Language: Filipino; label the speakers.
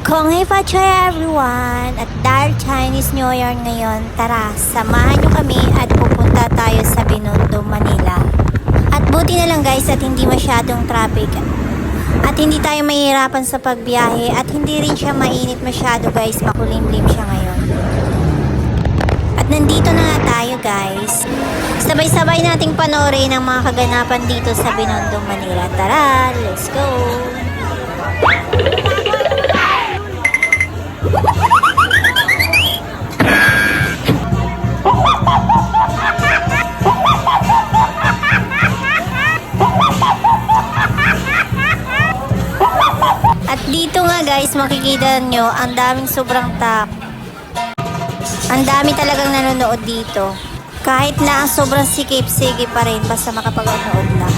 Speaker 1: Kung Fachoy everyone! At dahil Chinese New Year ngayon, tara, samahan nyo kami at pupunta tayo sa Binondo, Manila. At buti na lang guys at hindi masyadong traffic. At hindi tayo mahihirapan sa pagbiyahe at hindi rin siya mainit masyado guys, makulimlim siya ngayon. At nandito na nga tayo guys. Sabay-sabay nating panoorin ang mga kaganapan dito sa Binondo, Manila. Tara, let's go! At dito nga guys, makikita nyo, ang daming sobrang tap. Ang dami talagang nanonood dito. Kahit na ang sobrang sikip-sikip pa rin, basta makapag-nood lang.